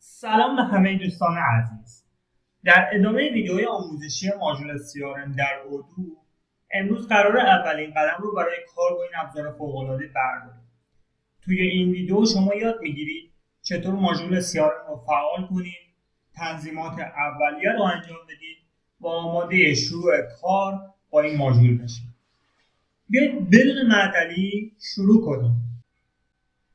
سلام به همه دوستان عزیز. در ادامه ویدیوی آموزشی ماژول CRM در اودو امروز قرار اولین قدم رو برای کار با این ابزار فوق‌العاده برداریم. توی این ویدیو شما یاد میگیرید چطور ماژول CRM رو فعال کنید، تنظیمات اولیه رو انجام بدید و آماده شروع کار با این ماژول بشید. بیایید بدون معطلی شروع کنیم.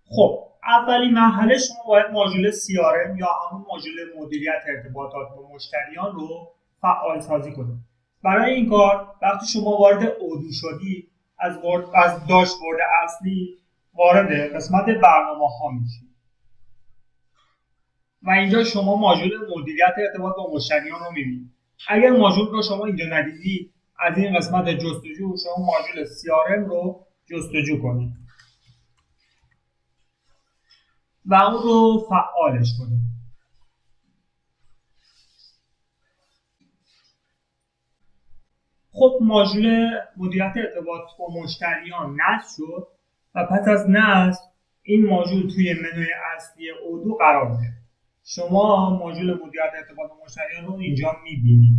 خب اولین مرحله شما باید ماژول CRM یا همون ماژول مدیریت ارتباطات با مشتریان رو فعال سازی کنید. برای این کار وقتی شما وارد اودو شدید از داشبورد اصلی وارد قسمت برنامه‌ها میشید و اینجا شما ماژول مدیریت ارتباط با مشتریان رو میبینید. اگر ماژول رو شما اینجا ندیدید از این قسمت جستجو شما ماژول CRM رو جستجو کنید و اون رو فعالش کنید. خب ماژول مدیریت ارتباط با مشتریان نصب شد و پس از نصب این ماژول توی منوی اصلی اودو قرار گرفت. شما ماژول مدیریت ارتباط با مشتریان رو اینجا میبینید.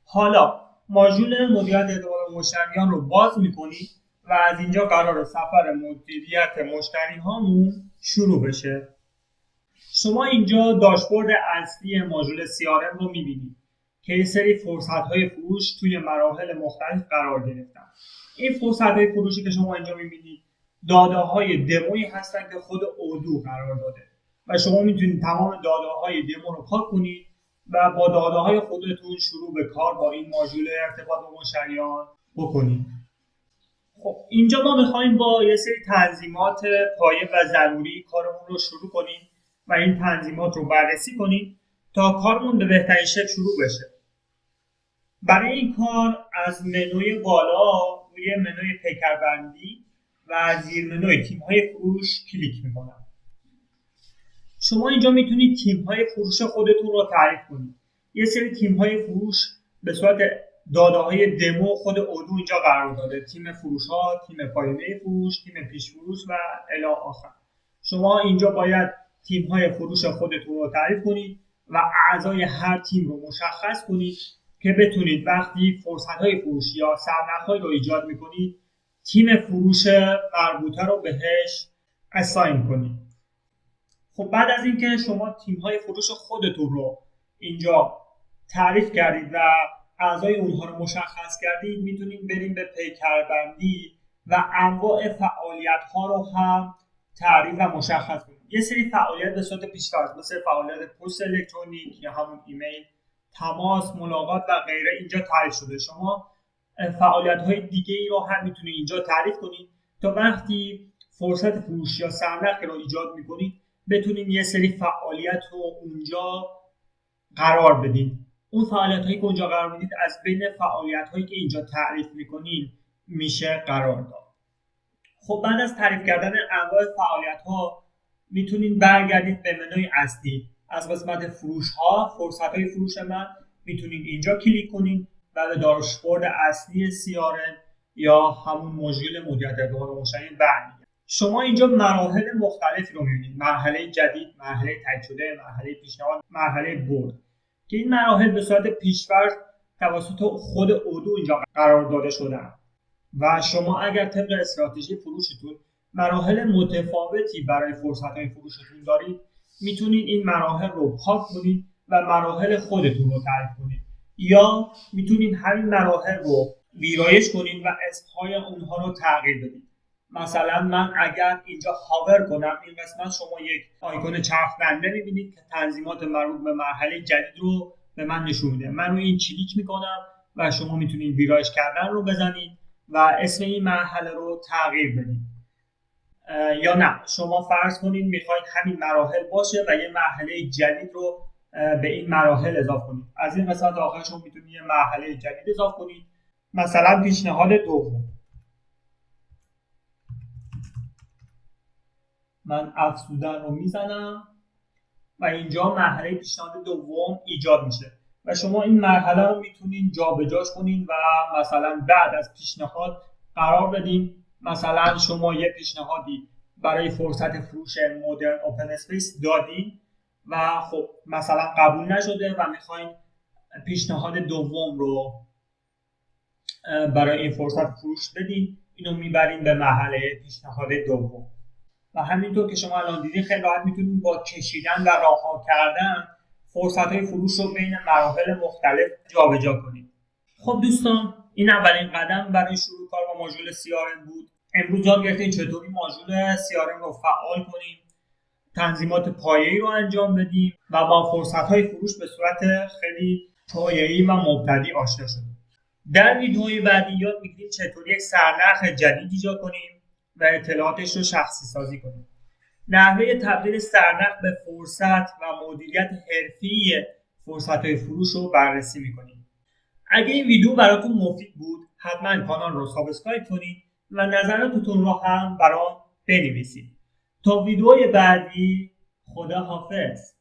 حالا ماژول مدیریت ارتباط با مشتریان رو باز میکنید و از اینجا قرار سفر مدیریت مشتری هامون شروع بشه. شما اینجا داشبورد اصلی ماژول CRM رو میبینید که یه سری فرصت‌های فروش توی مراحل مختلف قرار گرفتن. این فرصت‌های فروشی که شما اینجا میبینید داده‌های دمویی هستن که خود اودو قرار داده و شما میتونید تمام داده‌های دمو رو پاک کنید و با داده‌های خودتون شروع به کار با این ماژول ارتباط با مشتریان بکنید. خب اینجا ما میخوایم با یه سری تنظیمات پایه و ضروری کارمون رو شروع کنیم و این تنظیمات رو بررسی کنیم تا کارمون به بهترین شکل شروع بشه. برای این کار از منوی بالا روی منوی پیکربندی و زیر منوی تیم‌های فروش کلیک میکنم. شما اینجا میتونید تیم‌های فروش خودتون رو تعریف کنید. یه سری تیم‌های فروش به صورت داده‌های دمو خود اودو اینجا قرار داده. تیم فروش‌ها، تیم پایانه فروش، تیم پیش فروش و الی آخر. شما اینجا باید تیم‌های فروش خودتون رو تعریف کنید و اعضای هر تیم رو مشخص کنید که بتونید وقتی فرصت‌های فروش یا سرنخ‌هایی رو ایجاد می‌کنید تیم فروش مربوطه رو بهش اساین کنید. خب بعد از اینکه شما تیم‌های فروش خودتون رو اینجا تعریف کردید و اعضای اونها رو مشخص کردید میتونید بریم به پیکربندی و انواع فعالیت‌ها رو هم تعریف و مشخص کنید. یه سری فعالیت به صورت پیش‌فرض مثل فعالیت پست الکترونیک یا همون ایمیل، تماس، ملاقات و غیره اینجا تعریف شده. شما فعالیت‌های دیگه‌ای رو هم میتونید اینجا تعریف کنید تا وقتی فرصت فروش یا سرنخی رو ایجاد می‌کنید بتونید یه سری فعالیت رو اونجا قرار بدید. اون فعالیت‌هایی که اونجا قرار میدید از بین فعالیت‌هایی که اینجا تعریف می‌کنید میشه قرار داد. خب بعد از تعریف کردن انواع فعالیت‌ها میتونید برگردید به منوی اصلی. از قسمت فروش‌ها، فرصت‌های فروش من میتونید اینجا کلیک کنید و به داشبورد اصلی CRM یا همون ماژول مدیریت ارتباط با مشتریان برمیگردید. شما اینجا مراحل مختلفی رو می‌بینید. مرحله جدید، مرحله تایید شده، مرحله پیشنهاد، مرحله برد. که این مراحل به صورت پیش‌فرض توسط خود اودو اینجا قرار داده شدن و شما اگر طبق استراتژی فروشتون مراحل متفاوتی برای فرصت‌های فروشتون دارید میتونید این مراحل رو پاک کنید و مراحل خودتون رو تعریف کنید یا میتونید همین مراحل رو ویرایش کنید و اسم‌های اونها رو تغییر بدید. مثلا من اگر اینجا هاور کنم این قسمت شما یک آیکون چرخدنده میبینید که تنظیمات مربوط به مرحله جدید رو به من نشون میده. من روی این کلیک میکنم و شما میتونید ویرایش کردن رو بزنید و اسم این مرحله رو تغییر بدید. یا نه شما فرض کنید میخواید همین مراحل باشه و یه مرحله جدید رو به این مراحل اضافه کنید. از این قسمت آخر شما میتونید یه مرحله جدید اضافه کنید. مثلا پیشنهاد دوم. من افزودن رو میزنم و اینجا مرحله پیشنهاد دوم ایجاد میشه و شما این مرحله رو میتونید جابجاش کنید و مثلا بعد از پیشنهاد قرار بدین. مثلا شما یه پیشنهادی برای فرصت فروش مدرن اوپن اسپیس دادین و خب مثلا قبول نشده و میخواین پیشنهاد دوم رو برای این فرصت فروش بدین، اینو میبرین به مرحله پیشنهاد دوم. و همینطور که شما الان دیدین خیلی راحت میتونید با کشیدن و رها کردن فرصت‌های فروش رو بین مراحل مختلف جابجا کنید. خب دوستان، این اولین قدم برای شروع کار با ماژول CRM بود. امروز یاد گرفتیم چطوری ماژول CRM رو فعال کنیم، تنظیمات پایه‌ای رو انجام بدیم و با فرصت‌های فروش به صورت خیلی پایه‌ای و مبتدی آشنا شدیم. در ویدیوهای بعدی یاد می‌گیریم چطوری یک سرنرخ جدید ایجاد کنیم و اطلاعاتش رو شخصی سازی کنیم. نحوه تبدیل سرنرخ به فرصت و مدیریت حرفه‌ای فرصت‌های فروش رو بررسی می‌کنیم. اگه این ویدیو براتون مفید بود، حتما کانال رو سابسکرایب کنید و نظراتتون رو هم برام بنویسید. تا ویدیوی بعدی، خدا حافظ.